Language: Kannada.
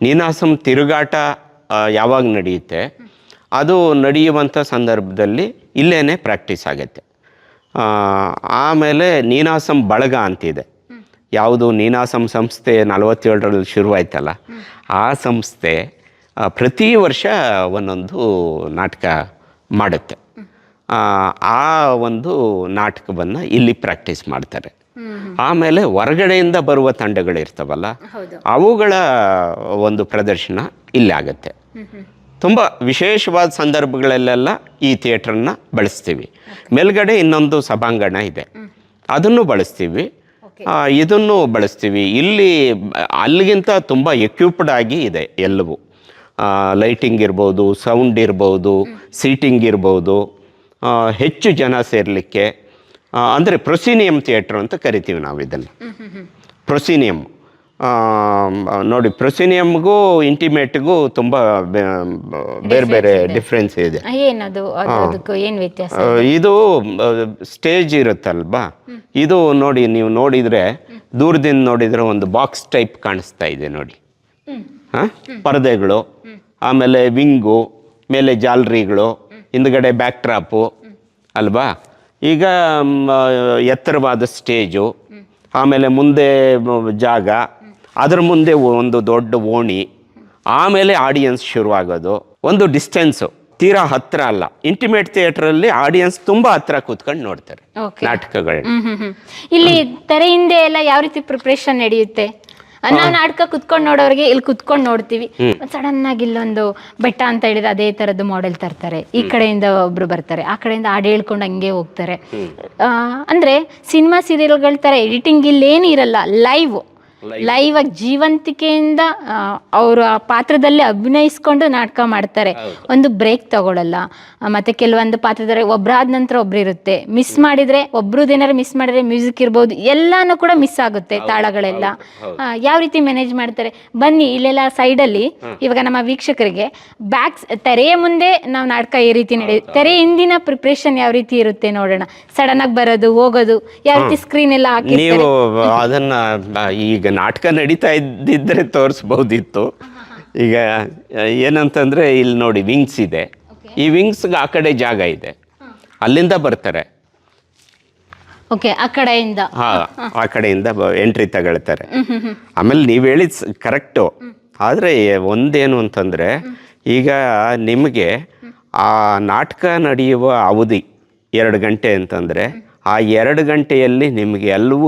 ನೀನಾಸಂ ತಿರುಗಾಟ ಯಾವಾಗ ನಡೆಯುತ್ತೆ, ಅದು ನಡೆಯುವಂಥ ಸಂದರ್ಭದಲ್ಲಿ ಇಲ್ಲೇ ಪ್ರಾಕ್ಟೀಸ್ ಆಗುತ್ತೆ. ಆಮೇಲೆ ನೀನಾಸಂ ಬಳಗ ಅಂತಿದೆ. ಯಾವುದು ನೀನಾಸಂ ಸಂಸ್ಥೆ 47ರಲ್ಲಿ ಶುರುವಾಯ್ತಲ್ಲ, ಆ ಸಂಸ್ಥೆ ಪ್ರತಿ ವರ್ಷ ಒಂದೊಂದು ನಾಟಕ ಮಾಡುತ್ತೆ. ಆ ಒಂದು ನಾಟಕವನ್ನು ಇಲ್ಲಿ ಪ್ರಾಕ್ಟೀಸ್ ಮಾಡ್ತಾರೆ. ಆಮೇಲೆ ಹೊರಗಡೆಯಿಂದ ಬರುವ ತಂಡಗಳಿರ್ತಾವಲ್ಲ, ಅವುಗಳ ಒಂದು ಪ್ರದರ್ಶನ ಇಲ್ಲಿ ಆಗುತ್ತೆ. ತುಂಬ ವಿಶೇಷವಾದ ಸಂದರ್ಭಗಳಲ್ಲೆಲ್ಲ ಈ ಥಿಯೇಟ್ರನ್ನ ಬಳಸ್ತೀವಿ. ಮೇಲ್ಗಡೆ ಇನ್ನೊಂದು ಸಭಾಂಗಣ ಇದೆ, ಅದನ್ನು ಬಳಸ್ತೀವಿ. ಇದನ್ನು ಬಳಸ್ತೀವಿ. ಇಲ್ಲಿ ಅಲ್ಲಿಗಿಂತ ತುಂಬ ಎಕ್ವಿಪ್ಡ್ ಆಗಿ ಇದೆ ಎಲ್ಲವೂ. ಲೈಟಿಂಗ್ ಇರ್ಬೋದು, ಸೌಂಡ್ ಇರ್ಬೋದು, ಸೀಟಿಂಗ್ ಇರ್ಬೋದು, ಹೆಚ್ಚು ಜನ ಸೇರಲಿಕ್ಕೆ. ಅಂದರೆ ಪ್ರೊಸಿನಿಯಂ ಥಿಯೇಟ್ರ್ ಅಂತ ಕರಿತೀವಿ ನಾವು ಇದನ್ನು. ಪ್ರೊಸಿನಿಯಂ ನೋಡಿ, ಪ್ರೊಸಿನಿಯಮ್ಗೂ ಇಂಟಿಮೇಟ್ಗೂ ತುಂಬ ಬೇರೆ ಬೇರೆ ಡಿಫ್ರೆನ್ಸ್ ಇದೆ. ಇದು ಸ್ಟೇಜ್ ಇರುತ್ತಲ್ವಾ, ಇದು ನೋಡಿ, ನೀವು ನೋಡಿದರೆ ದೂರದಿಂದ ನೋಡಿದರೆ ಒಂದು ಬಾಕ್ಸ್ ಟೈಪ್ ಕಾಣಿಸ್ತಾ ಇದೆ ನೋಡಿ. ಪರದೆಗಳು, ಆಮೇಲೆ ವಿಂಗು, ಮೇಲೆ ಜಾಲರಿಗಳು, ಹಿಂದ್ಗಡೆ ಬ್ಯಾಕ್ ಡ್ರಾಪು ಅಲ್ವಾ. ಈಗ ಎತ್ತರವಾದ ಸ್ಟೇಜು, ಆಮೇಲೆ ಮುಂದೆ ಜಾಗ, ಅದರ ಮುಂದೆ ಒಂದು ದೊಡ್ಡ ಓಣಿ, ಆಮೇಲೆ ಆಡಿಯನ್ಸ್ ಶುರುವಾಗೋದು. ಒಂದು ಡಿಸ್ಟೆನ್ಸು, ತೀರಾ ಹತ್ರ ಅಲ್ಲ. ಇಂಟಿಮೇಟ್ ಥಿಯೇಟ್ರಲ್ಲಿ ಆಡಿಯನ್ಸ್ ತುಂಬ ಹತ್ರ ಕೂತ್ಕೊಂಡು ನೋಡ್ತಾರೆ ನಾಟಕಗಳು. ಇಲ್ಲಿ ತೆರೆ ಹಿಂದೆ ಎಲ್ಲ ಯಾವ ರೀತಿ ಪ್ರಿಪ್ರೇಷನ್ ನಡೆಯುತ್ತೆ? ನಾವು ನಾಟಕ ಕುತ್ಕೊಂಡು ನೋಡೋರಿಗೆ ಇಲ್ಲಿ ಕುತ್ಕೊಂಡು ನೋಡ್ತೀವಿ. ಸಡನ್ ಆಗಿ ಇಲ್ಲೊಂದು ಬೆಟ್ಟ ಅಂತ ಹೇಳಿದ್ರೆ ಅದೇ ತರದ್ದು ಮಾಡೆಲ್ ತರ್ತಾರೆ, ಈ ಕಡೆಯಿಂದ ಒಬ್ರು ಬರ್ತಾರೆ, ಆ ಕಡೆಯಿಂದ ಹಾಡು ಹೇಳ್ಕೊಂಡು ಹಂಗೆ ಹೋಗ್ತಾರೆ. ಅಂದ್ರೆ ಸಿನಿಮಾ ಸೀರಿಯಲ್ಗಳ ತರ ಎಡಿಟಿಂಗ್ ಇಲ್ಲೇನು ಇರಲ್ಲ, ಲೈವ್ ಆಗಿ ಜೀವಂತಿಕೆಯಿಂದ ಅವರು ಆ ಪಾತ್ರದಲ್ಲಿ ಅಭಿನಯಿಸ್ಕೊಂಡು ನಾಟಕ ಮಾಡ್ತಾರೆ. ಒಂದು ಬ್ರೇಕ್ ತಗೊಳ್ಳಲ್ಲ. ಮತ್ತೆ ಕೆಲವೊಂದು ಪಾತ್ರದಲ್ಲಿ ಒಬ್ರಾದ ನಂತರ ಒಬ್ರು ಇರುತ್ತೆ, ಮಿಸ್ ಮಾಡಿದ್ರೆ ಒಬ್ರದೇನಾರು ಮಿಸ್ ಮಾಡಿದ್ರೆ ಮ್ಯೂಸಿಕ್ ಇರ್ಬೋದು, ಎಲ್ಲಾನು ಕೂಡ ಮಿಸ್ ಆಗುತ್ತೆ, ತಾಳಗಳೆಲ್ಲ. ಯಾವ ರೀತಿ ಮ್ಯಾನೇಜ್ ಮಾಡ್ತಾರೆ? ಬನ್ನಿ ಇಲ್ಲೆಲ್ಲ ಸೈಡಲ್ಲಿ ಇವಾಗ ನಮ್ಮ ವೀಕ್ಷಕರಿಗೆ ತೆರೆಯ ಮುಂದೆ ನಾವು ನಾಟಕ ಈ ರೀತಿ ನಡೆಯುತ್ತೆ, ತೆರೆ ಹಿಂದಿನ ಪ್ರಿಪ್ರೇಷನ್ ಯಾವ ರೀತಿ ಇರುತ್ತೆ ನೋಡೋಣ. ಸಡನ್ ಆಗಿ ಬರೋದು ಹೋಗೋದು, ಯಾವ ರೀತಿ ಸ್ಕ್ರೀನ್ ಎಲ್ಲ ಹಾಕಿ. ನೀವು ಅದನ್ನ ಈಗ ನಾಟಕ ನಡೀತಾ ಇದ್ದಿದ್ರೆ ತೋರಿಸ್ಬೋದಿತ್ತು. ಈಗ ಏನಂತಂದ್ರೆ ಇಲ್ಲಿ ನೋಡಿ, ವಿಂಗ್ಸ್ ಇದೆ. ಈ ವಿಂಗ್ಸ್ಗೆ ಆ ಕಡೆ ಜಾಗ ಇದೆ, ಅಲ್ಲಿಂದ ಬರ್ತಾರೆ. ಆ ಕಡೆಯಿಂದ ಆ ಕಡೆಯಿಂದ ಎಂಟ್ರಿ ತಗೊಳ್ತಾರೆ. ಆಮೇಲೆ ನೀವು ಹೇಳಿದ್ ಕರೆಕ್ಟು. ಆದರೆ ಒಂದೇನು ಅಂತಂದ್ರೆ, ಈಗ ನಿಮಗೆ ಆ ನಾಟಕ ನಡೆಯುವ ಅವಧಿ 2 ಗಂಟೆ ಅಂತಂದ್ರೆ, ಆ 2 ಗಂಟೆಯಲ್ಲಿ ನಿಮಗೆ ಎಲ್ಲವೂ